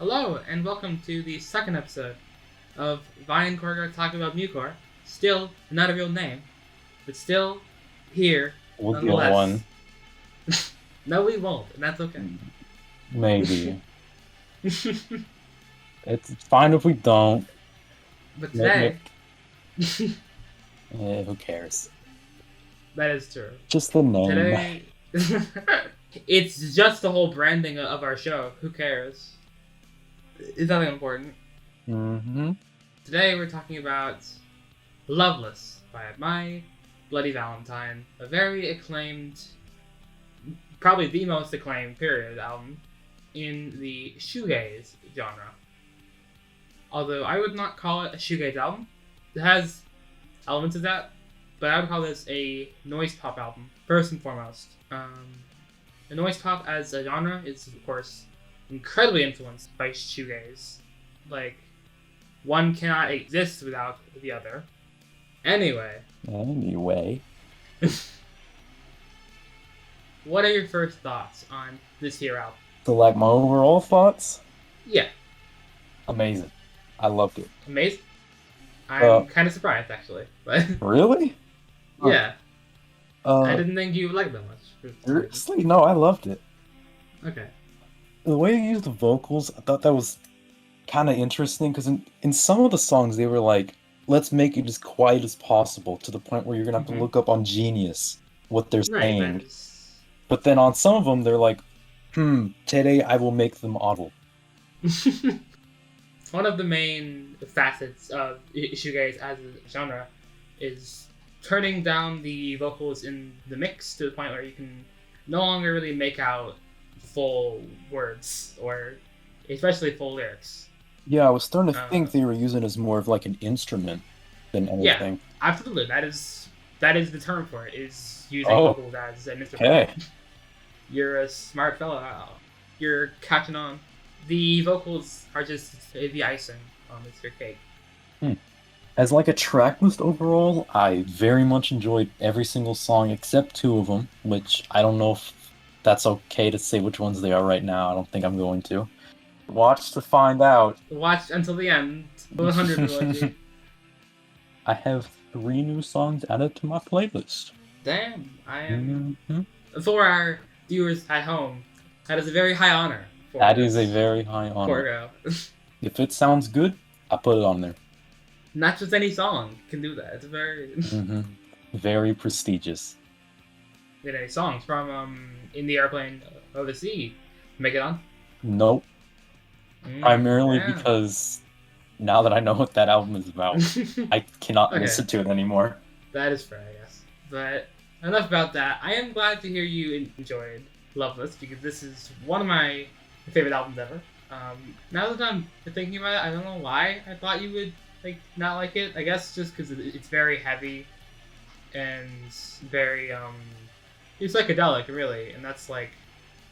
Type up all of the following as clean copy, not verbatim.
Hello, and welcome to the second episode of Vine and Corgo Talk About Mucor. Still not a real name, but still here We'll get nonetheless. one. No, we won't, and that's okay. Maybe. It's fine if we don't. But today, Who cares? that is true. Just the name. Today, it's just the whole branding of our show. Who cares? It's nothing important. Mm-hmm. Today we're talking about Loveless by My Bloody Valentine, a very acclaimed, probably the most acclaimed period album in the shoegaze genre. Although I would not call it a shoegaze album. It has elements of that, but I would call this a noise pop album, first and foremost. The noise pop as a genre is, of course, incredibly influenced by shoegaze. Like, one cannot exist without the other. Anyway. What are your first thoughts on this here album? So, like, my overall thoughts? Yeah. Amazing. I loved it. Amazing? I'm kind of surprised, actually. But really? Yeah. I didn't think you would like it that much. Seriously? No, I loved it. Okay. The way you used the vocals, I thought that was kind of interesting, because in some of the songs, they were like, let's make it as quiet as possible, to the point where you're going to have to look up on Genius what they're saying. But then on some of them, they're like, today I will make them audible. One of the main facets of shoegaze as a genre is turning down the vocals in the mix to the point where you can no longer really make out full words, or especially full lyrics. Yeah, I was starting to think they were using it as more of like an instrument than anything. Yeah, absolutely. That is the term for it, is using vocals as an instrument. Okay. You're a smart fellow. You're catching on. The vocals are just the icing on this cake. As like a track list overall, I very much enjoyed every single song except two of them, which I don't know if that's okay to say which ones they are right now. I don't think I'm going to. Watch to find out. Watch until the end. 100 I have 3 new songs added to my playlist. Damn, I am. For our viewers at home, that is a very high honor. That is a very high honor. Corgo. If it sounds good, I put it on there. Not just any song can do that. It's very... Very prestigious. Did any songs from In the Airplane of the Sea make it on? Nope. Primarily because now that I know what that album is about, I cannot listen to it anymore. That is fair, I guess. But enough about that. I am glad to hear you enjoyed Loveless, because this is one of my favorite albums ever. Now that I'm thinking about it, I don't know why I thought you would not like it. I guess just because it's very heavy and very it's psychedelic, really, and that's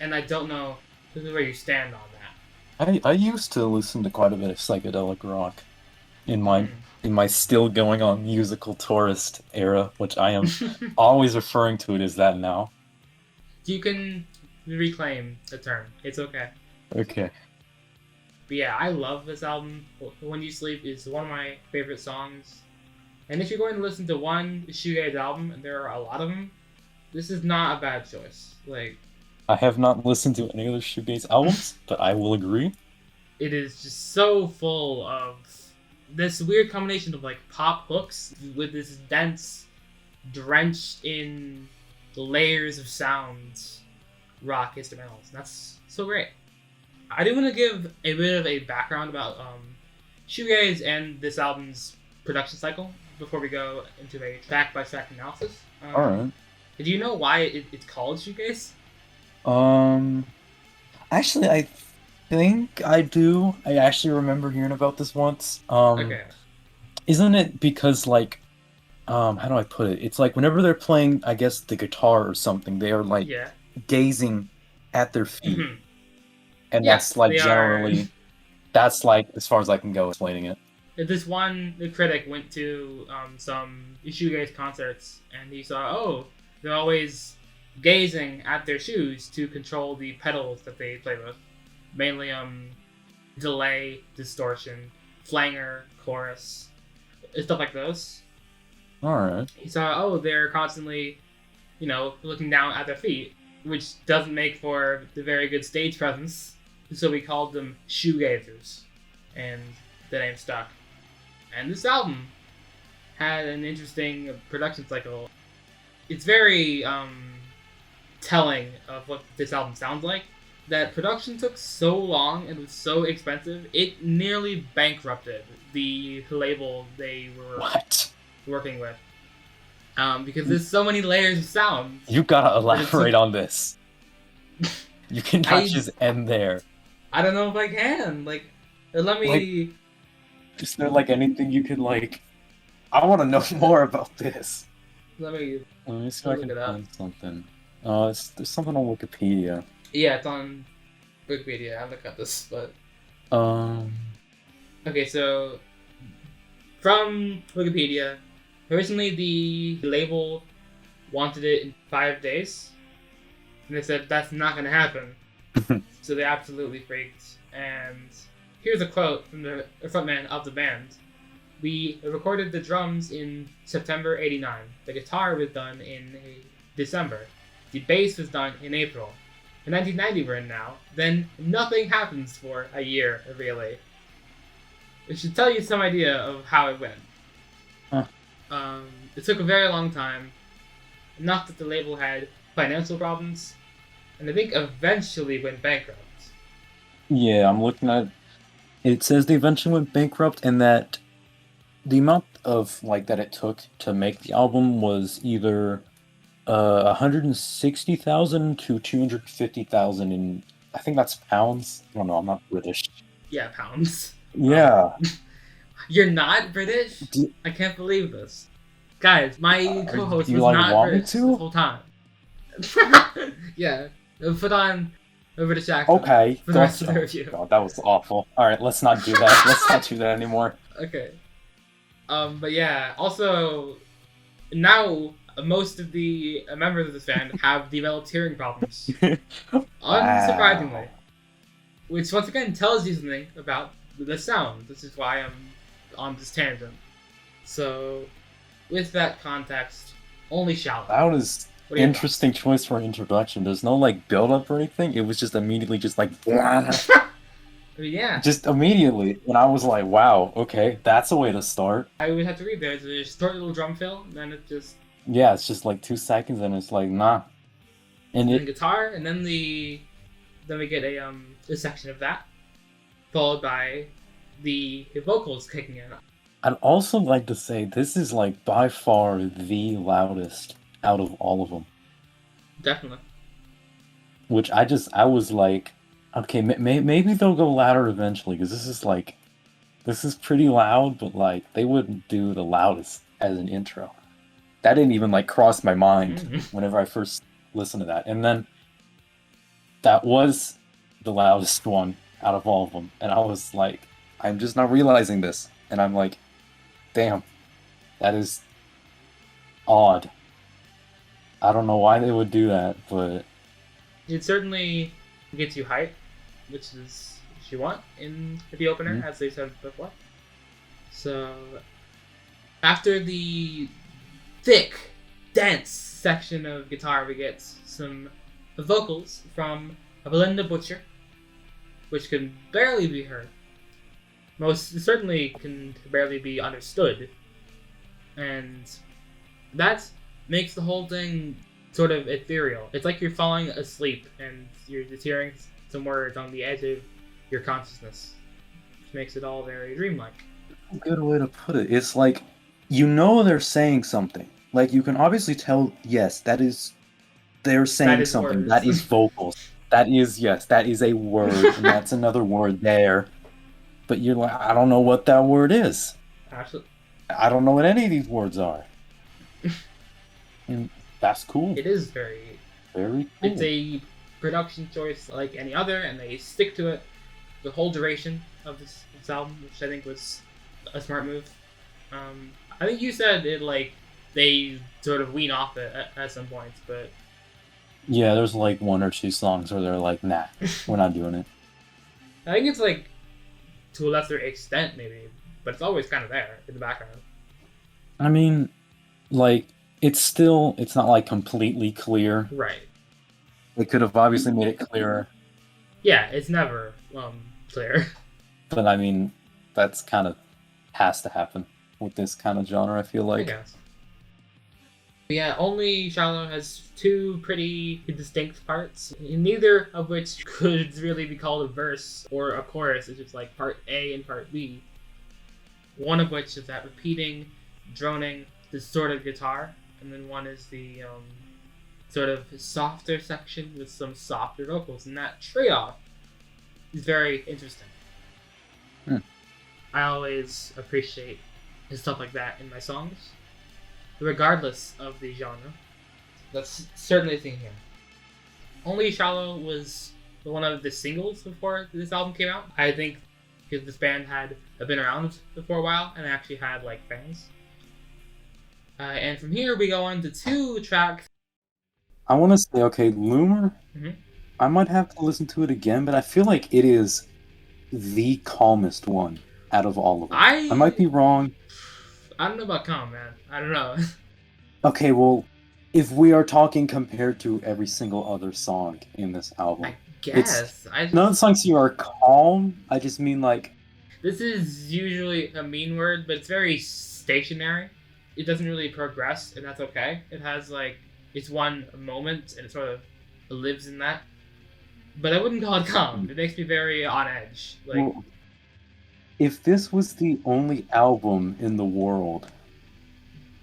and I don't know where you stand on that. I used to listen to quite a bit of psychedelic rock in my still going on musical tourist era, which I am always referring to it as that now. You can reclaim the term. It's okay. Okay. But yeah, I love this album. When You Sleep is one of my favorite songs. And if you're going to listen to one shoegaze album, and there are a lot of them, this is not a bad choice. I have not listened to any other shoegaze albums, but I will agree. It is just so full of this weird combination of pop hooks with this dense, drenched in layers of sounds rock instrumentals. And that's so great. I do want to give a bit of a background about shoegaze and this album's production cycle before we go into a track-by-track analysis. Alright. Do you know why it's called shoegaze? Actually, I think I do. I actually remember hearing about this once. Okay. Isn't it because, how do I put it? It's whenever they're playing, I guess, the guitar or something, they are, gazing at their feet. And that's, generally... That's, as far as I can go explaining it. This one critic went to some shoegaze concerts, and he saw, they're always gazing at their shoes to control the pedals that they play with. Mainly delay, distortion, flanger, chorus, stuff like those. Alright. He saw, they're constantly, looking down at their feet, which doesn't make for the very good stage presence. So we called them shoegazers, and the name stuck. And this album had an interesting production cycle. It's very telling of what this album sounds like. That production took so long and was so expensive, it nearly bankrupted the label they were working with. Because there's so many layers of sound. You gotta elaborate on this. You cannot just end there. I don't know if I can. Let me... Is there, anything you could, I want to know more about this. Let me see if I can find something. There's something on Wikipedia. Yeah, it's on Wikipedia. I looked at this, but... Okay, so... From Wikipedia, originally the label wanted it in 5 days. And they said, that's not going to happen. So they absolutely freaked. And here's a quote from the frontman of the band. We recorded the drums in September 89. The guitar was done in December. The bass was done in April. In 1990 we're in now. Then nothing happens for a year, really. It should tell you some idea of how it went. Huh. It took a very long time. Not that the label had financial problems. And I think eventually went bankrupt. Yeah, I'm looking at... It says they eventually went bankrupt and that the amount of, that it took to make the album was either $160,000 to $250,000 in... I think that's pounds. I don't know, I'm not British. Yeah, pounds. Yeah. You're not British? I can't believe this. Guys, my co-host was not British this whole time. Yeah. Put on a British accent for the rest of the review. God, that was awful. Alright, let's not do that. Let's not do that anymore. Okay. But yeah, also, now most of the members of this band have developed hearing problems. Unsurprisingly. Wow. Which once again tells you something about the sound. This is why I'm on this tangent. So, with that context, only shallow. That was interesting choice for an introduction. There's no build up or anything. It was just immediately yeah. Just immediately. And I was like, wow, okay, that's a way to start. I would have to read there. There's a short little drum fill, and then it just... Yeah, it's just 2 seconds and it's nah. And then guitar, and then we get a section of that, followed by the vocals kicking in. I'd also like to say this is by far the loudest out of all of them. Definitely. Which I was okay, maybe they'll go louder eventually, because this is pretty loud, but they wouldn't do the loudest as an intro. That didn't even cross my mind whenever I first listened to that. And then that was the loudest one out of all of them. And I was I'm just not realizing this. And I'm damn, that is odd. I don't know why they would do that, but... It certainly gets you hype, which is what you want in the opener, as they said before. So, after the thick, dense section of guitar, we get some vocals from Belinda Butcher, which can barely be heard. Most certainly can barely be understood. And that makes the whole thing sort of ethereal. It's like you're falling asleep and you're just hearing some words on the edge of your consciousness, which makes it all very dreamlike. A good way to put it. It's they're saying something. You can obviously tell, yes, they're saying something. Words. That is vocals. That is a word, and that's another word there. But you're I don't know what that word is. Absolutely. I don't know what any of these words are. And that's cool. It is very cool. It's a production choice like any other, and they stick to it the whole duration of this album, which I think was a smart move. I think you said it they sort of wean off it at some points, but... Yeah, there's 1 or 2 songs where they're nah, we're not doing it. I think it's to a lesser extent, maybe, but it's always kind of there in the background. I mean, like, it's not like completely clear. Right. They could have obviously made it clearer. Yeah, it's never clear. But I mean, that's kind of has to happen with this kind of genre, I feel like. I guess. But yeah, Only Shallow has two pretty distinct parts, neither of which could really be called a verse or a chorus. It's just like part A and part B. One of which is that repeating, droning, distorted guitar, and then one is the sort of softer section with some softer vocals, and that trade-off is very interesting. I always appreciate stuff like that in my songs, regardless of the genre. That's certainly a thing here. Only Shallow was one of the singles before this album came out. I think because this band had been around for a while and actually had like fans. And from here we go on to two tracks. I want to say, okay, Loomer, I might have to listen to it again, but I feel like it is the calmest one out of all of them. I might be wrong. I don't know about calm, man. I don't know. Okay, well, if we are talking compared to every single other song in this album, I guess. None of the songs here are calm. I just mean like... This is usually a mean word, but it's very stationary. It doesn't really progress, and that's okay. It has like... It's one moment, and it sort of lives in that. But I wouldn't call it calm. It makes me very on edge. Like, well, if this was the only album in the world,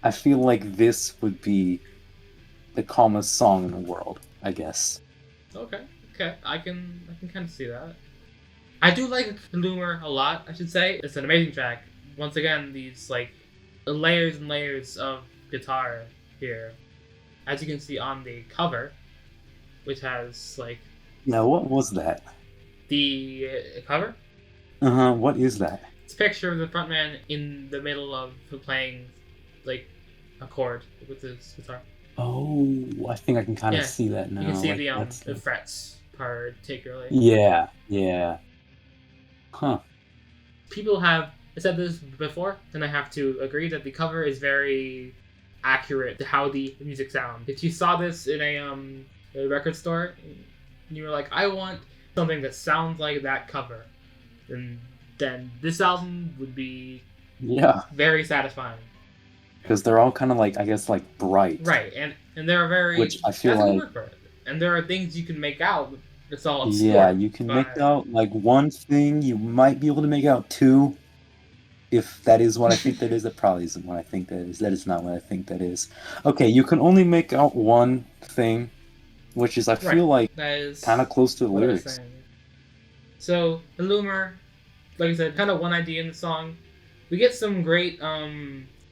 I feel like this would be the calmest song in the world, I guess. Okay. I can kind of see that. I do like Loomer a lot, I should say. It's an amazing track. Once again, these like layers and layers of guitar here. As you can see on the cover, which has like... Now, what was that? The cover? What is that? It's a picture of the frontman in the middle of playing like a chord with his guitar. Oh, I think I can kind of see that now. You can see the frets particularly. Yeah. Huh. People have said this before, and I have to agree that the cover is very accurate to how the music sounds. If you saw this in a record store, and you were like, I want something that sounds like that cover, then this album would be very satisfying. Because they're all kind of like, I guess, like bright. Right, and they're very... Which I feel like... Word for it. And there are things you can make out. It's all obscure. Yeah, you can make out like one thing. You might be able to make out two. If that is what I think that is, that probably isn't what I think that is. That is not what I think that is. Okay, you can only make out one thing, which is, I feel like, kind of close to the lyrics. So, the Loomer, like I said, kind of one idea in the song. We get some great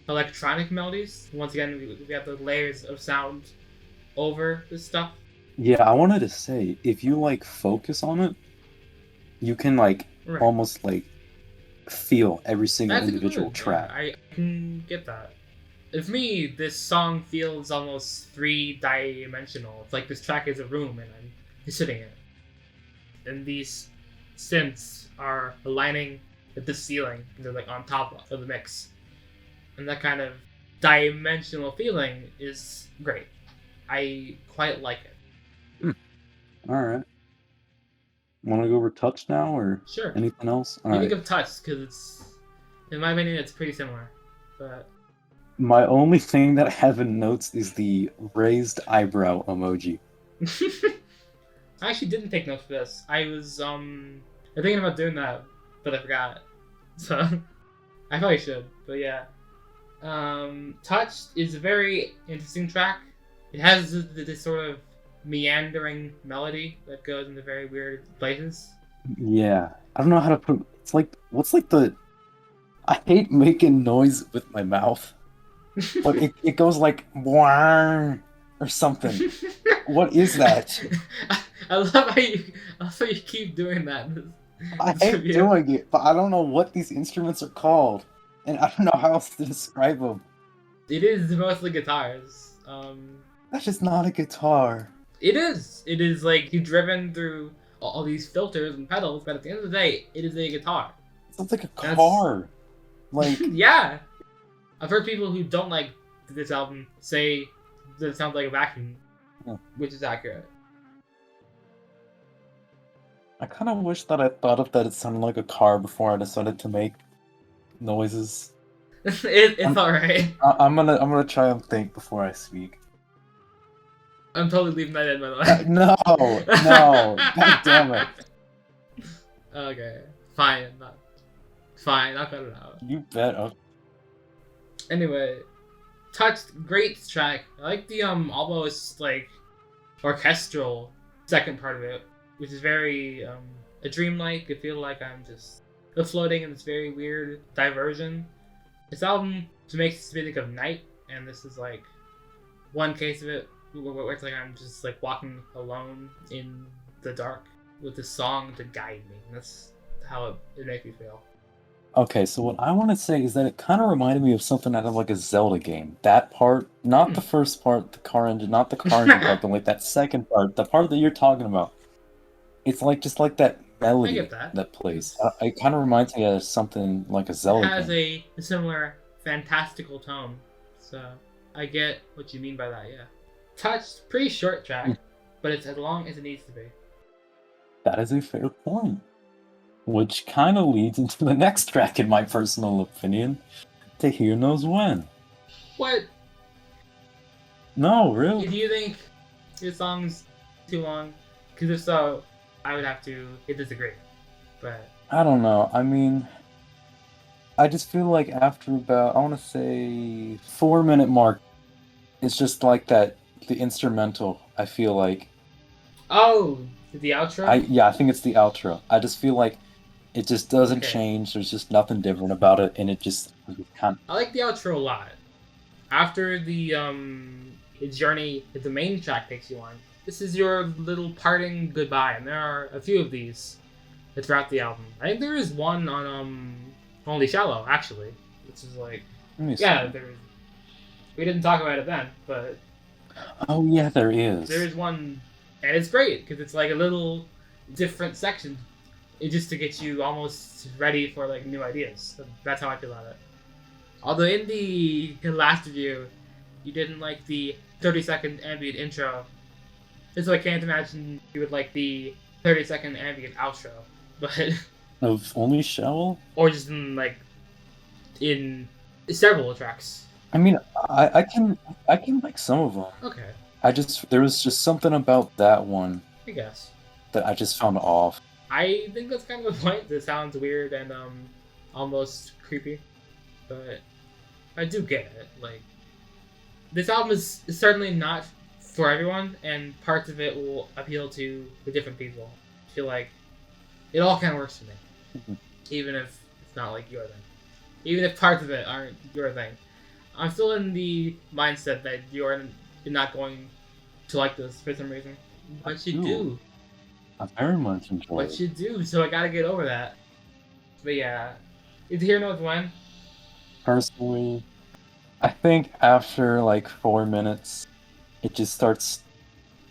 electronic melodies. Once again, we got the layers of sound over this stuff. Yeah, I wanted to say, if you like focus on it, you can like almost like feel every single individual track. Yeah, I can get that. For me, this song feels almost three-dimensional. It's like this track is a room and I'm sitting in it. And these synths are aligning with the ceiling. They're like on top of the mix. And that kind of dimensional feeling is great. I quite like it. Alright. Want to go over Touch now, or anything else? You think of Touch, because it's, in my opinion, it's pretty similar. But my only thing that I have in notes is the raised eyebrow emoji. I actually didn't take notes for this. I was thinking about doing that, but I forgot. So I probably should. But yeah. Touch is a very interesting track. It has this sort of meandering melody that goes into very weird places. Yeah. I don't know how to put... It's like... What's like the... I hate making noise with my mouth. But it goes like... or something. What is that? I love how you keep doing that. I hate doing it, but I don't know what these instruments are called. And I don't know how else to describe them. It is mostly guitars. That's just not a guitar. It is. It is like you've driven through all these filters and pedals, but at the end of the day, it is a guitar. sounds like a car. Like yeah. I've heard people who don't like this album say that it sounds like a vacuum, which is accurate. I kind of wish that I thought of that it sounded like a car before I decided to make noises. It's alright. I'm gonna try and think before I speak. I'm totally leaving that in, by the way. No, god damn it. Okay, fine, I'll cut it out. You bet. Okay. Anyway, Touched, great track. I like the almost like orchestral second part of it, which is very a dreamlike. I feel like I'm just floating in this very weird diversion. This album makes me think of night, and this is like one case of it where it's like I'm just like walking alone in the dark with this song to guide me. And that's how it makes me feel. Okay, so what I want to say is that it kind of reminded me of something out of like a Zelda game. That part, not the first part, the car engine, not the car engine part, but like that second part, the part that you're talking about. It's like just like that melody that plays. It kind of reminds me of something like a Zelda game. It has a similar fantastical tone, so I get what you mean by that, yeah. Touched, pretty short track, but it's as long as it needs to be. That is a fair point. Which kind of leads into the next track, in my personal opinion. To Hear Knows When. What? No, really? Do you think this song's too long? Because if so, I would have to disagree. But I don't know. I mean, I just feel like after about, I want to say, 4-minute mark, it's just like that, the instrumental, I feel like. Oh, the outro? I think it's the outro. I just feel like it just doesn't change. There's just nothing different about it, and it just kind of... I like the outro a lot. After the journey that the main track takes you on, this is your little parting goodbye, and there are a few of these throughout the album. I think there is one on Only Shallow, actually, which is like... Yeah, we didn't talk about it then, but... Oh, yeah, there is. There is one, and it's great, because it's like a little different section, just to get you almost ready for like new ideas. So that's how I feel about it. Although in the last review, you didn't like the 30-second ambient intro, so I can't imagine you would like the 30-second ambient outro. But of Only Shallow? Or just in several tracks. I mean, I can like some of them. Okay. There was just something about that one, I guess, that I just found off. I think that's kind of the point. It sounds weird and almost creepy, but I do get it. Like, this album is certainly not for everyone, and parts of it will appeal to the different people. I feel like it all kind of works for me, even if it's not like your thing. Even if parts of it aren't your thing. I'm still in the mindset that you're not going to like this for some reason. But you do. I very much enjoy it. But you do, so I gotta get over that. But yeah. Is Hear Knows When? Personally, I think after like 4 minutes, it just starts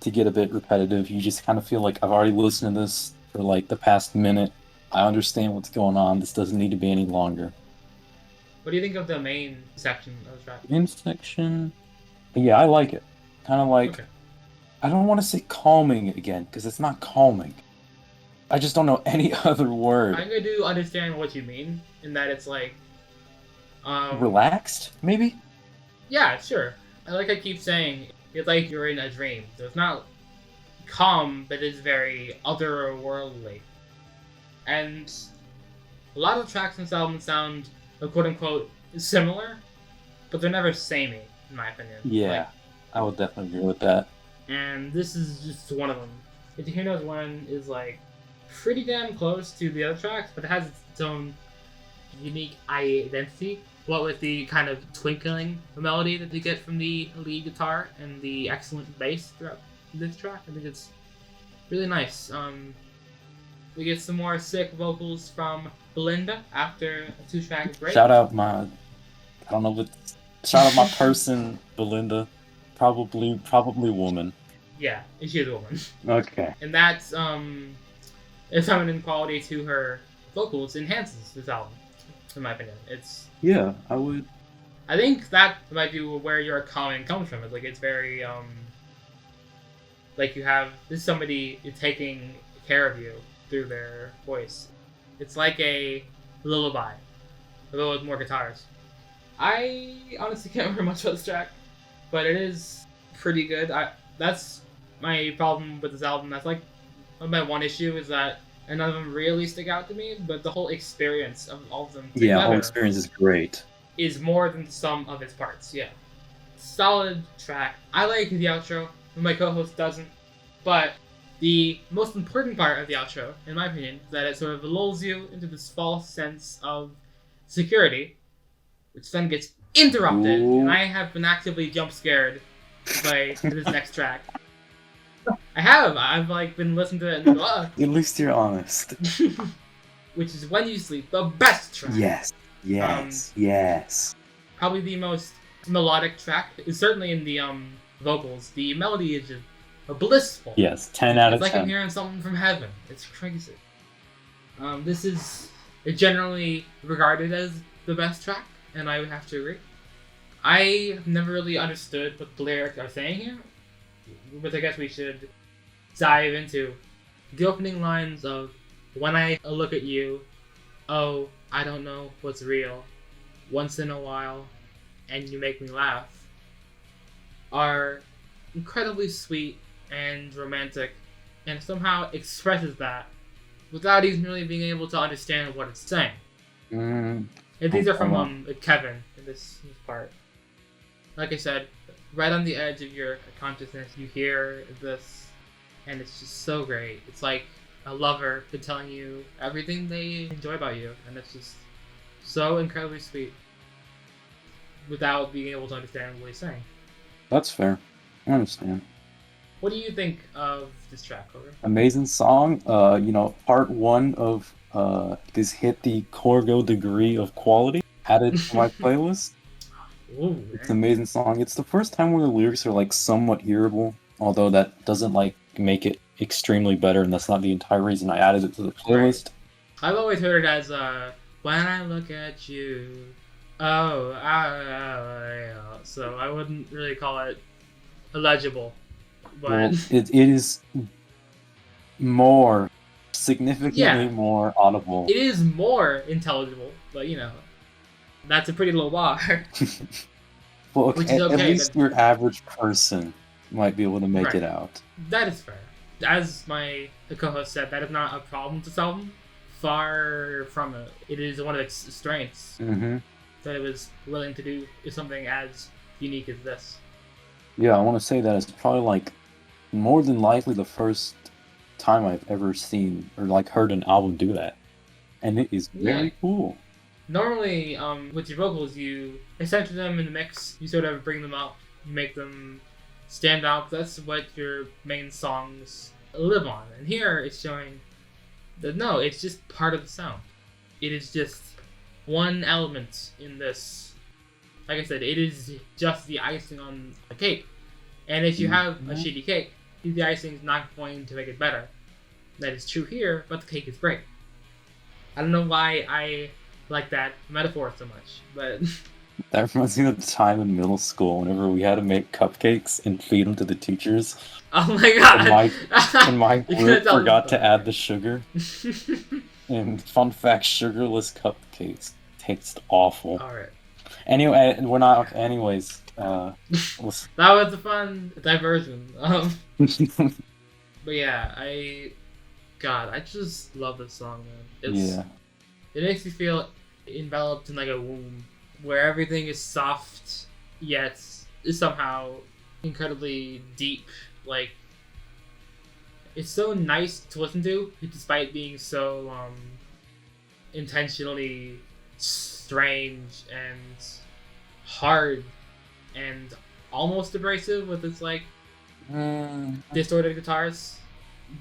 to get a bit repetitive. You just kind of feel like I've already listened to this for like the past minute. I understand what's going on. This doesn't need to be any longer. What do you think of the main section of the track? Main section? Yeah, I like it. Kind of like... Okay. I don't want to say calming again, because it's not calming. I just don't know any other word. I do understand what you mean, in that it's like... relaxed, maybe? Yeah, sure. Like I keep saying, it's like you're in a dream. So it's not calm, but it's very otherworldly. And a lot of tracks in this album sound, quote-unquote, similar, but they're never samey, in my opinion. Yeah, I would definitely agree with that. And this is just one of them. If Hear Knows When is like pretty damn close to the other tracks, but it has its own unique identity. What with the kind of twinkling melody that they get from the lead guitar and the excellent bass throughout this track. I think it's really nice. We get some more sick vocals from Belinda after a 2-track break. Shout out my person, Belinda. Probably woman. Yeah, she's a woman. Okay. And that's a feminine quality to her vocals enhances this album, in my opinion. Yeah, I would. I think that might be where your comment comes from. It's like it's very like this is somebody taking care of you through their voice. It's like a lullaby, although with more guitars. I honestly can't remember much about this track, but it is pretty good. That's my problem with this album. That's like my one issue is that none of them really stick out to me, but the whole experience of all of them together, yeah, whole experience is great. Is more than some of its parts. Yeah, solid track. I like the outro, and my co-host doesn't, but the most important part of the outro, in my opinion, is that it sort of lulls you into this false sense of security, which then gets interrupted, and I have been actively jump scared by this next track. I've like been listening to it and at least you're honest. Which is When You Sleep, the best track. Yes. Probably the most melodic track. It's certainly in the vocals. The melody is just blissful. Yes, 10 out of 10. It's like I'm hearing something from heaven. It's crazy. This is generally regarded as the best track, and I would have to agree. I have never really understood what the lyrics are saying here, but I guess we should dive into the opening lines of "When I look at you, oh, I don't know what's real. Once in a while, and you make me laugh," are incredibly sweet and romantic, and somehow expresses that without even really being able to understand what it's saying. And these are from Kevin in this part. Like I said, right on the edge of your consciousness, you hear this, and it's just so great. It's like a lover telling you everything they enjoy about you, and it's just so incredibly sweet without being able to understand what he's saying. That's fair. I understand. What do you think of this track, Corgo? Amazing song. Part one of this hit the Corgo degree of quality. Added to my playlist. Ooh, it's an amazing song. It's the first time where the lyrics are like somewhat hearable, although that doesn't like make it extremely better, and that's not the entire reason I added it to the playlist. Right. I've always heard it as "When I look at you, oh, so I wouldn't really call it illegible. But well, it is significantly more audible. It is more intelligible, but that's a pretty low bar. Well, okay, at least your average person might be able to make it out. That is fair. As my co-host said, that is not a problem to this album. Far from it. It is one of its strengths that it was willing to do something as unique as this. Yeah, I want to say that it's probably like more than likely the first time I've ever seen or like heard an album do that, and it is very cool. Normally, with your vocals, you center them in the mix. You sort of bring them up, you make them stand out. That's what your main songs live on. And here, it's showing that no, it's just part of the sound. It is just one element in this. Like I said, it is just the icing on a cake. And if you have a shitty cake, the icing is not going to make it better. That is true here, but the cake is great. I don't know why I like that metaphor so much, but that reminds me of the time in middle school whenever we had to make cupcakes and feed them to the teachers. Oh my god! And my group forgot to add the sugar. And fun fact, sugarless cupcakes taste awful. Alright. Anyway, we're not. Okay, anyways, that was a fun diversion. But yeah, I just love this song, man. It makes me feel enveloped in like a womb where everything is soft yet is somehow incredibly deep. Like, it's so nice to listen to despite being so intentionally strange and hard and almost abrasive with its like distorted guitars,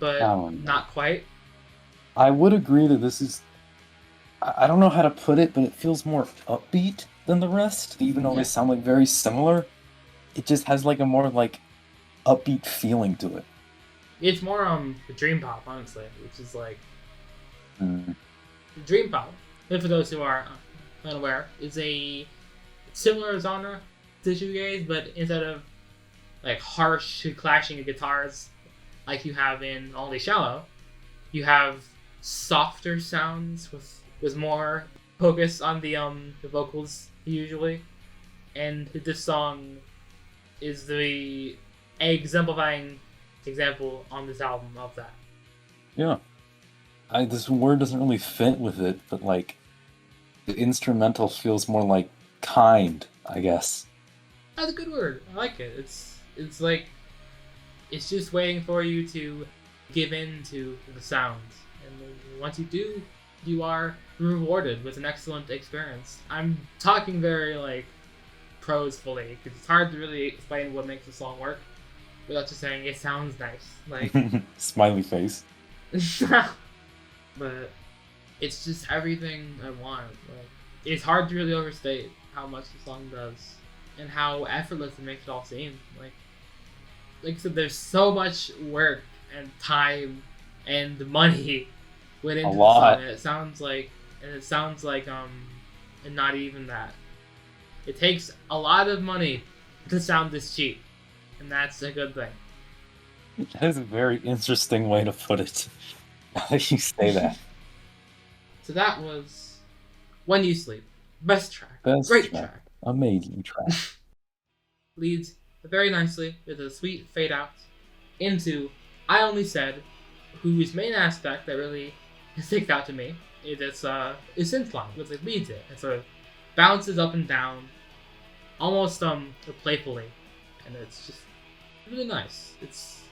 but not quite. I would agree that this is, I don't know how to put it, but it feels more upbeat than the rest, even though they sound like very similar. It just has like a more like upbeat feeling to it. It's more dream pop, honestly, which is like Dream Pop, and for those who are unaware, is a similar genre to shoegaze, but instead of like harsh clashing of guitars like you have in Only Shallow, you have softer sounds with more focus on the vocals usually, and this song is the exemplifying example on this album of that. Yeah. This word doesn't really fit with it, but like the instrumental feels more like kind, I guess. That's a good word. I like it. It's like it's just waiting for you to give in to the sounds, and once you do, you are rewarded with an excellent experience. I'm talking very like prosefully because it's hard to really explain what makes a song work without just saying it sounds nice. Like smiley face. But it's just everything I want. Like, it's hard to really overstate how much the song does and how effortless it makes it all seem. Like I said, there's so much work and time and money went into the song. And it sounds like and not even that. It takes a lot of money to sound this cheap, and that's a good thing. That is a very interesting way to put it. How do you say that? So that was When You Sleep. Best track. Great track. Amazing track. Leads very nicely with a sweet fade out into I Only Said, whose main aspect that really sticks out to me is its synth line, which it leads it. It sort of bounces up and down, almost playfully, and it's just really nice. It's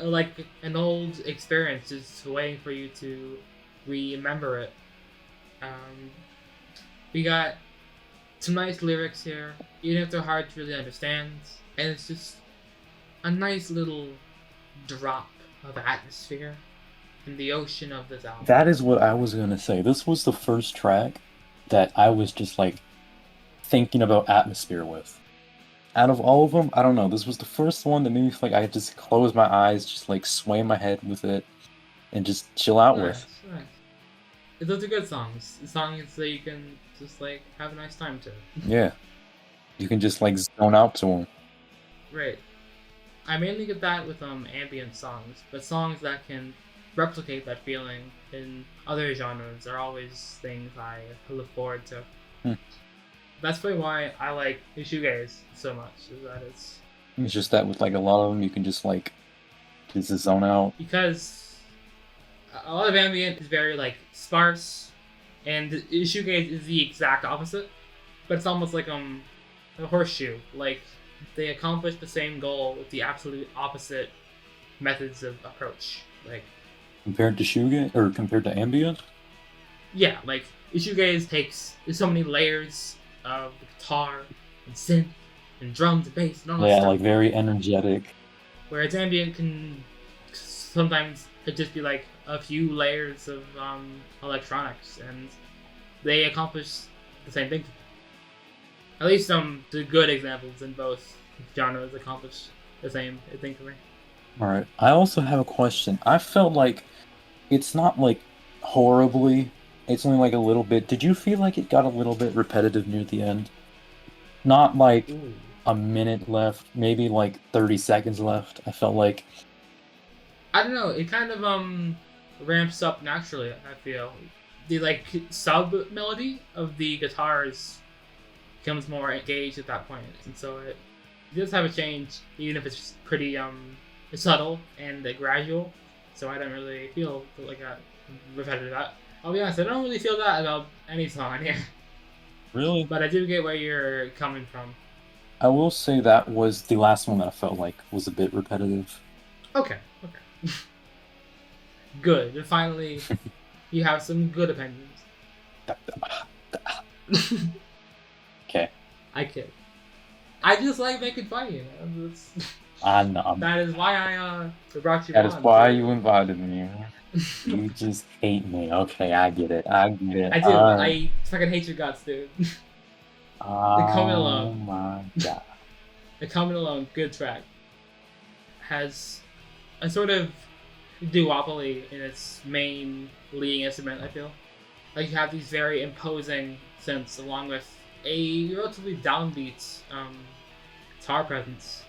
like an old experience, just waiting for you to remember it. We got some nice lyrics here, even if they're hard to really understand, and it's just a nice little drop of atmosphere in the ocean of this album. That is what I was gonna say. This was the first track that I was just like thinking about atmosphere with. Out of all of them, I don't know, this was the first one that made me feel like I could just close my eyes, just like sway my head with it, and just chill out with. Nice. Those are good songs. Songs that you can just like have a nice time to. Yeah. You can just like zone out to them. Right. I mainly get that with ambient songs, but songs that can replicate that feeling in other genres are always things I look forward to. That's probably why I like the shoegaze so much, is that it's just that with like a lot of them you can just like zone out. Because a lot of ambient is very like sparse, and shoegaze is the exact opposite, but it's almost like a horseshoe. Like they accomplish the same goal with the absolute opposite methods of approach. Like compared to shoegaze or compared to ambient? Yeah, like shoegaze takes so many layers of the guitar and synth and drums and bass and all that stuff. Yeah, like very energetic. Whereas ambient can sometimes just be like a few layers of electronics, and they accomplish the same thing. At least the good examples in both genres accomplish the same thing for me. Alright, I also have a question. I felt like it's not like horribly, it's only like a little bit. Did you feel like it got a little bit repetitive near the end? Not like a minute left, maybe like 30 seconds left. I felt like... I don't know, it kind of ramps up naturally, I feel. The like sub-melody of the guitars becomes more engaged at that point, and so it does have a change, even if it's pretty subtle and gradual. So I don't really feel like that repetitive. I'll be honest, I don't really feel that about any song here. Really? But I do get where you're coming from. I will say that was the last one that I felt like was a bit repetitive. Okay. Good. And finally, you have some good opinions. Okay. I kid. I just like making fun of you. I know. That is why I brought you on. That is why you invited me. You just hate me. Okay, I get it. I do. I fucking hate your guts, dude. The Coming Alone. Oh my god. The Coming Alone, good track. Has a sort of duopoly in its main leading instrument, I feel. Like you have these very imposing synths along with a relatively downbeat guitar presence.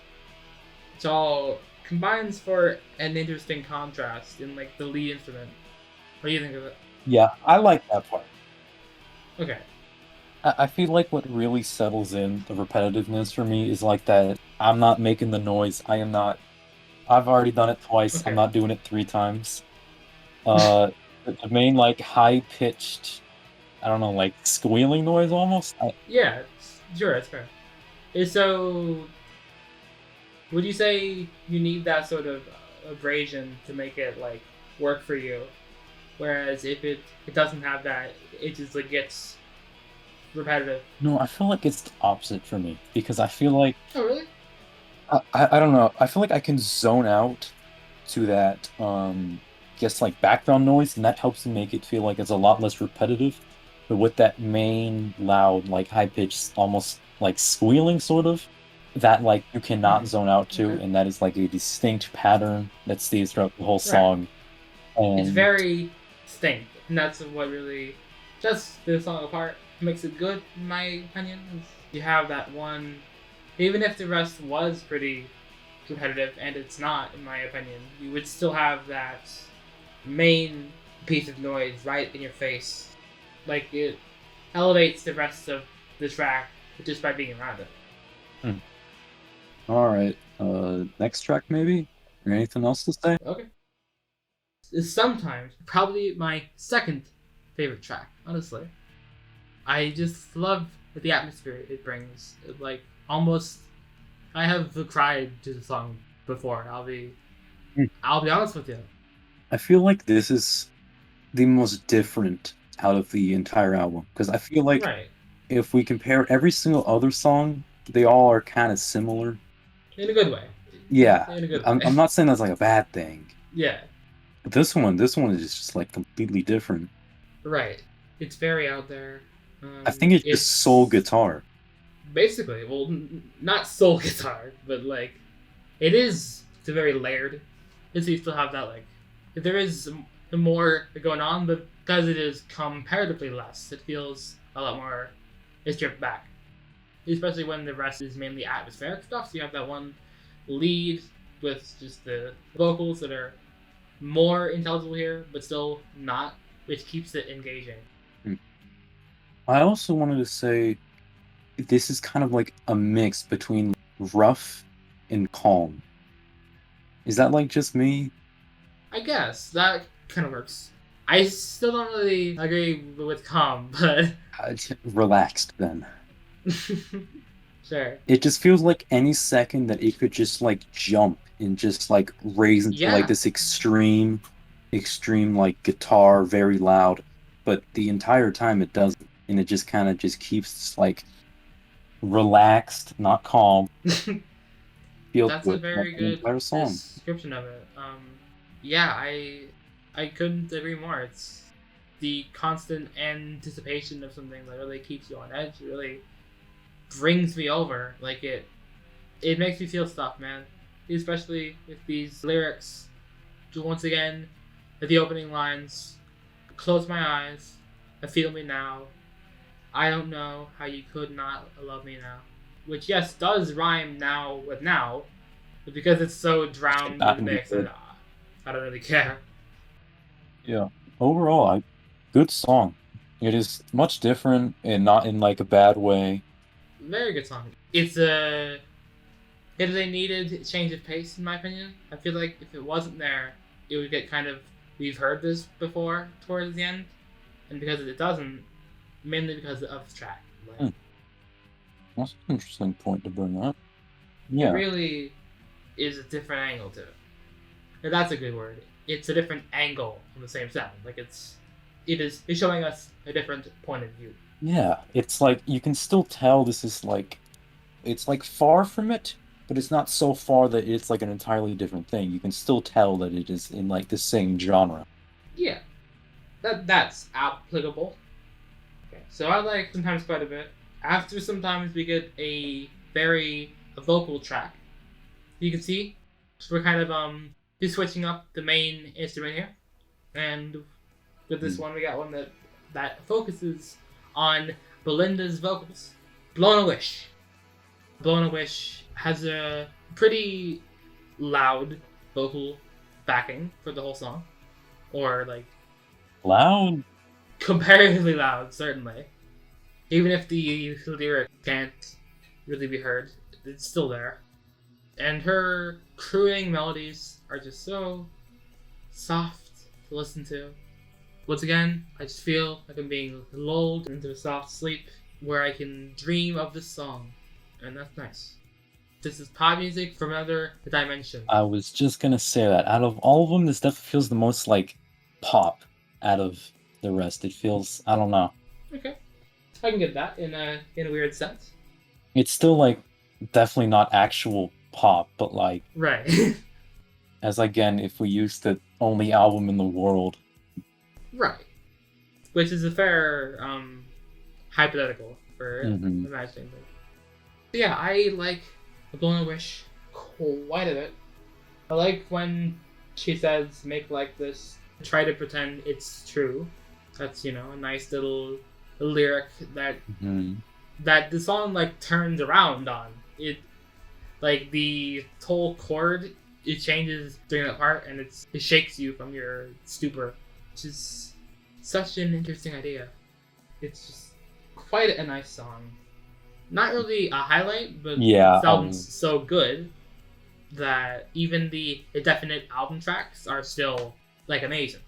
It all combines for an interesting contrast in like the lead instrument. What do you think of it? Yeah, I like that part. Okay. I feel like what really settles in the repetitiveness for me is like that I'm not making the noise. I've already done it twice. I'm Okay. not doing it 3 times. The main like high pitched, I don't know, like squealing noise almost. Yeah, sure, that's fair. So, would you say you need that sort of abrasion to make it like work for you? Whereas if it doesn't have that, it just like gets repetitive. No, I feel like it's the opposite for me because I feel like Oh really? I don't know. I feel like I can zone out to that guess like background noise, and that helps to make it feel like it's a lot less repetitive. But with that main loud, like high pitched, almost like squealing sort of, that like you cannot zone out to, Okay. and that is like a distinct pattern that stays throughout the whole Right. song. It's And very distinct, and that's what really sets the song apart, makes it good, in my opinion. You have that one, even if the rest was pretty repetitive, and it's not, in my opinion, you would still have that main piece of noise right in your face. Like, it elevates the rest of the track just by being around it. all right, next track maybe, or anything else to say? Okay. It's sometimes probably my second favorite track, honestly. I just love the atmosphere it brings. It, like, almost, I have cried to the song before. I'll be honest with you. I feel like this is the most different out of the entire album because I feel like Right. if we compare every single other song, they all are kind of similar. In a good way. Yeah, In a good way. I'm not saying that's like a bad thing. Yeah. But this one is just like completely different. Right. It's very out there. I think it's just soul guitar. Basically, well, not soul guitar, but like, it's very layered. So you still have that, like, there is more going on, but because it is comparatively less, it feels a lot more, it's stripped back. Especially when the rest is mainly atmospheric stuff, so you have that one lead with just the vocals that are more intelligible here, but still not, which keeps it engaging. I also wanted to say this is kind of like a mix between rough and calm. Is that like just me? I guess that kind of works. I still don't really agree with calm, but Relaxed then. sure. It just feels like any second that it could just like jump and just like raise into like this extreme like guitar, very loud, but the entire time it doesn't, and it just kind of just keeps like relaxed, not calm. Feels That's good, a very like, good entire song. description of it. Yeah, I couldn't agree more. It's the constant anticipation of something that really keeps you on edge. It really brings me over. Like it makes me feel stuff, man. Especially with these lyrics. Once again, at the opening lines, close my eyes, I feel me now. I don't know how you could not love me now. Which, yes, does rhyme now with now, but because it's so drowned in the mix, I don't really care. Yeah. Overall, good song. It is much different and not in like a bad way. Very good song. It is a needed change of pace, in my opinion. I feel like if it wasn't there, it would get kind of, we've heard this before towards the end, and because it doesn't, mainly because of the track. Like, That's an interesting point to bring up. Yeah. It really is a different angle to it. And that's a good word. It's a different angle on the same sound. Like it's showing us a different point of view. Yeah, it's like you can still tell this is like, it's like far from it, but it's not so far that it's like an entirely different thing. You can still tell that it is in like the same genre. Yeah, that's applicable. Okay, so I like sometimes quite a bit. After sometimes we get a vocal track. You can see we're kind of just switching up the main instrument here, and with this one we got one that that focuses on Belinda's vocals. Blown a Wish. Blown a Wish has a pretty loud vocal backing for the whole song. Or, like... Loud? Comparatively loud, certainly. Even if the lyric can't really be heard, it's still there. And her crooning melodies are just so soft to listen to. Once again, I just feel like I'm being lulled into a soft sleep where I can dream of this song. And that's nice. This is pop music from another dimension. I was just gonna say that. Out of all of them, this definitely feels the most like pop out of the rest. It feels, I don't know. Okay. I can get that in a weird sense. It's still like definitely not actual pop, but like right. as again, if we used the only album in the world. Right. Which is a fair hypothetical for imagining things. But yeah, I like Blown a Wish quite a bit. I like when she says make like this, try to pretend it's true. That's, you know, a nice little lyric that that the song like turns around on. It like the whole chord, it changes during that part and it shakes you from your stupor, which is such an interesting idea. It's just quite a nice song. Not really a highlight, but it sounds so good that even the indefinite album tracks are still like amazing.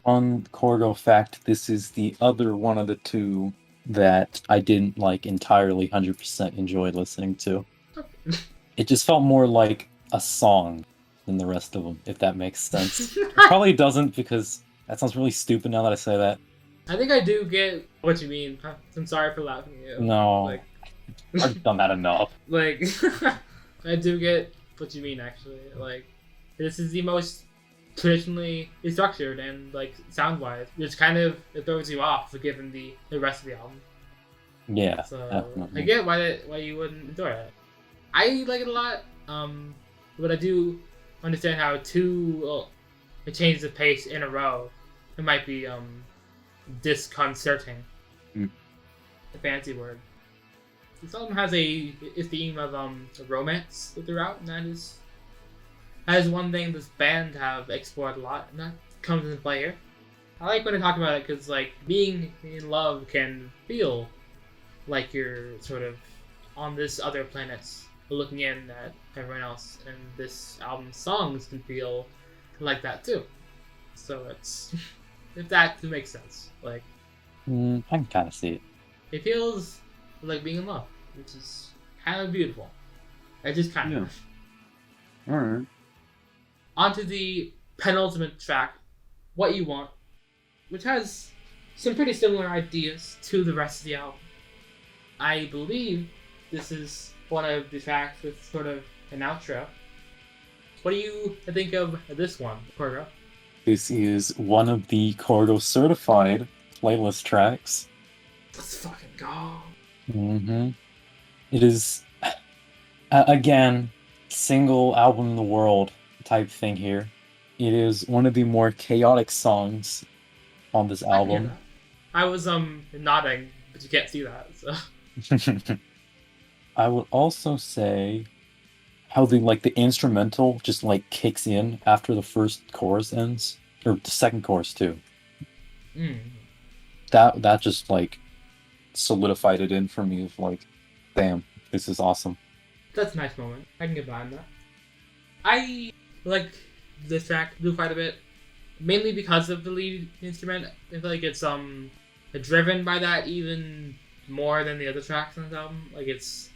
Fun Corgo fact, this is the other one of the two that I didn't like entirely 100% enjoy listening to. It just felt more like a song than the rest of them, if that makes sense. It probably doesn't, because that sounds really stupid now that I say that. I think I do get what you mean. I'm sorry for laughing at you. No. Like, I've done that enough. Like, I do get what you mean, actually. Like, this is the most traditionally structured and, like, sound-wise. Which kind of it throws you off, given the rest of the album. Yeah, so, definitely. I get why you wouldn't enjoy it. I like it a lot, but I do understand how it changes the pace in a row. It might be, disconcerting. A fancy word. This album has a theme of romance throughout, and that is one thing this band have explored a lot, and that comes into play here. I like when I talk about it because, like, being in love can feel like you're sort of on this other planet, looking in at everyone else, and this album's songs can feel like that too. So it's if that makes sense, like I can kind of see it. It feels like being in love, which is kind of beautiful. I just kind of. Alright. On to the penultimate track, What You Want, which has some pretty similar ideas to the rest of the album. I believe this is one of the tracks with sort of an outro. What do you think of this one, Corgo? This is one of the Corgo certified playlist tracks. Let's fucking go. It is, again, single album in the world type thing here. It is one of the more chaotic songs on this album. I was nodding, but you can't see that, so. I would also say how the instrumental just like kicks in after the first chorus ends, or the second chorus too. That just like solidified it in for me of like, damn, this is awesome. That's a nice moment. I can get behind that. I like this track quite a bit, mainly because of the lead instrument. I feel like it's driven by that even more than the other tracks on this album. Like, it's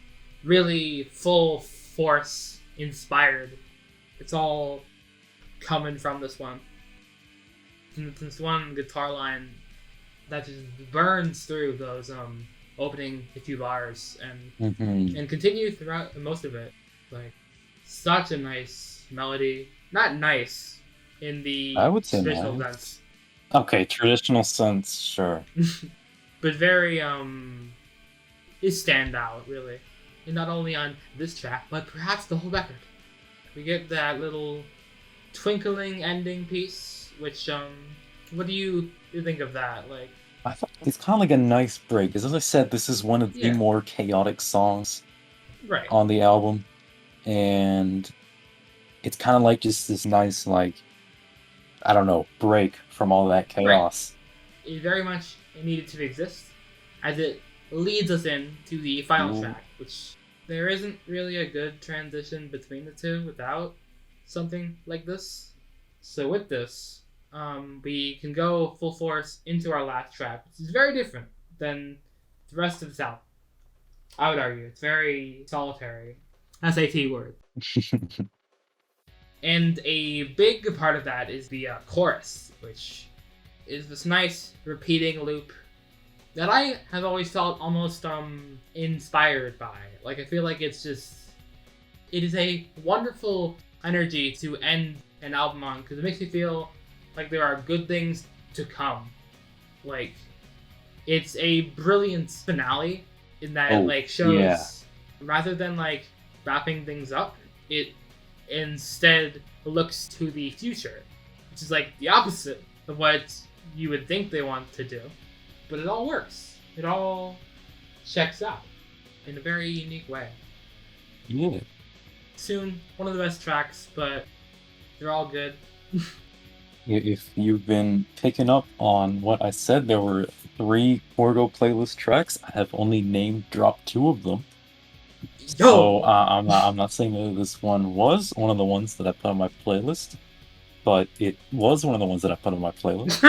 really full force inspired. It's all coming from this one. This one guitar line that just burns through those opening few bars and continues throughout most of it. Like, such a nice melody. Not nice in the I would say traditional nice. sense. Okay, traditional sense, sure. But very is standout, really. And not only on this track, but perhaps the whole record. We get that little twinkling ending piece, which what do you think of that? Like, I thought it's kind of like a nice break. Because as I said, this is one of the Yeah. more chaotic songs Right. on the album. And it's kind of like just this nice, like, I don't know, break from all that chaos. Right. It very much needed to exist, as it leads us in to the final track, which there isn't really a good transition between the two without something like this. So with this, we can go full force into our last track, which is very different than the rest of this album. I would argue it's very solitary. SAT word. And a big part of that is the chorus, which is this nice repeating loop that I have always felt almost inspired by. Like, I feel like it is a wonderful energy to end an album on, because it makes me feel like there are good things to come. Like, it's a brilliant finale in that it shows, rather than like wrapping things up, it instead looks to the future, which is like the opposite of what you would think they want to do. But it all works. It all checks out in a very unique way. Yeah. Soon, one of the best tracks, but they're all good. If you've been picking up on what I said, there were 3 Corgo playlist tracks. I have only name dropped 2 of them. So I'm not saying that this one was one of the ones that I put on my playlist, but it was one of the ones that I put on my playlist.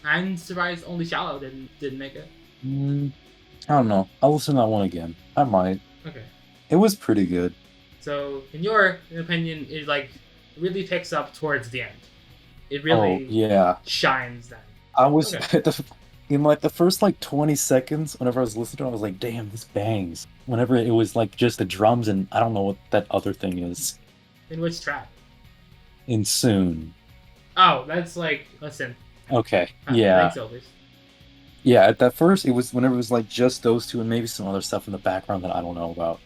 I'm surprised only Shallow didn't make it. I don't know. I'll listen to that one again. I might. Okay. It was pretty good. So, in your opinion, it like really picks up towards the end. It really shines then. I was in like the first like 20 seconds, whenever I was listening to it, I was like, damn, this bangs. Whenever it was like just the drums and I don't know what that other thing is. In which track? In Soon. Oh, that's like, listen. Okay, yeah. Thanks, Elvis. Yeah, at that first, it was whenever it was like just those 2 and maybe some other stuff in the background that I don't know about.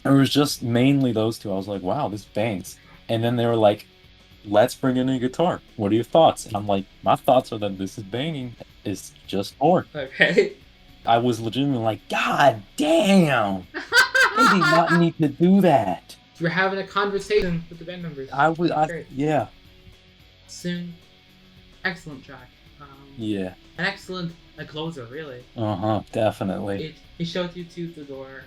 It was just mainly those 2. I was like, wow, this bangs. And then they were like, let's bring in a guitar. What are your thoughts? And I'm like, my thoughts are that this is banging. It's just more. Okay. I was legitimately like, God damn! They did not need to do that. You were having a conversation with the band members. Yeah. Soon. Excellent track. Yeah. An excellent closer, really. Definitely. It showed you to the door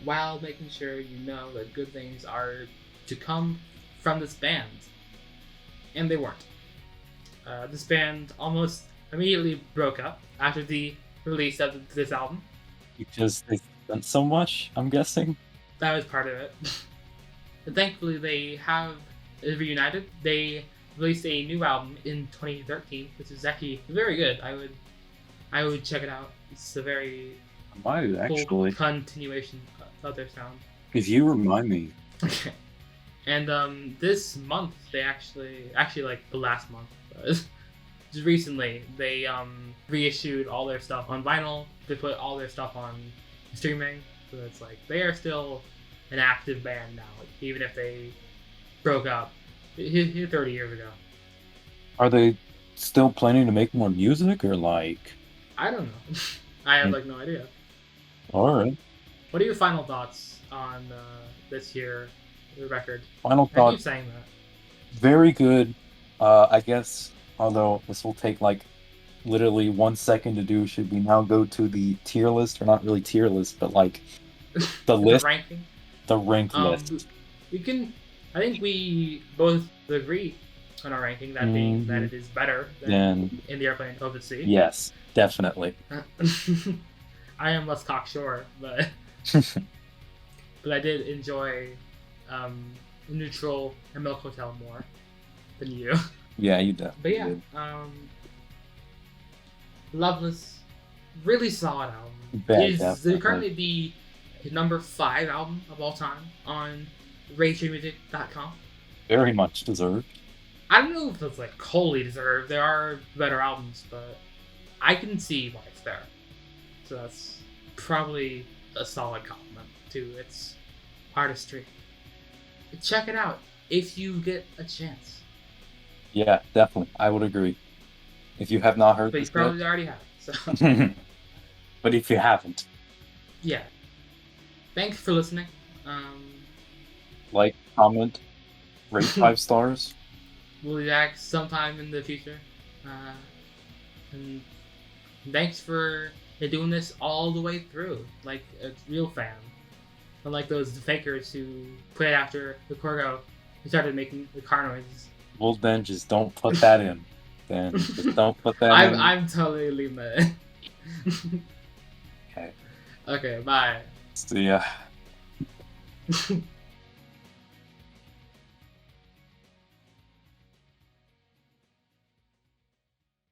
while making sure you know that good things are to come from this band. And they weren't. This band almost immediately broke up after the release of this album. Because they spent so much, I'm guessing. That was part of it. But thankfully they have reunited. They released a new album in 2013, which is actually very good. I would check it out. It's a very cool continuation of their sound. If you remind me. Okay. And this month they actually like the last month, just recently they reissued all their stuff on vinyl. They put all their stuff on streaming, so it's like they are still an active band now, even if they broke up 30 years ago. Are they still planning to make more music, or like? I don't know. I have like no idea. All right. What are your final thoughts on this year record? Final thoughts. I keep saying that. Very good. I guess, although this will take like literally 1 second to do, should we now go to the tier list, or not really tier list, but like the list, ranking, the ranked list. We can. I think we both agree on our ranking, that being that it is better than In the Airplane of the Sea. Yes, definitely. I am less cocksure, but but I did enjoy Neutral and Milk Hotel more than you. Yeah, you did. But yeah, Loveless, really solid album. It is currently the number 5 album of all time on RageMusic.com. Very much deserved. I don't know if it's like wholly deserved. There are better albums, but I can see why it's there. So that's probably a solid compliment to its artistry. Check it out if you get a chance. Yeah, definitely. I would agree. If you have not heard but this you probably yet. already have. So. But if you haven't. Yeah. Thanks for listening. Like, comment, rate 5 stars. We'll be back sometime in the future. And thanks for doing this all the way through, like a real fan. Unlike those fakers who put it after the Corgo who started making the car noises. Well, then just don't put that in. Then just don't put that in. I'm totally leaving that in. Okay. Okay, bye. See ya.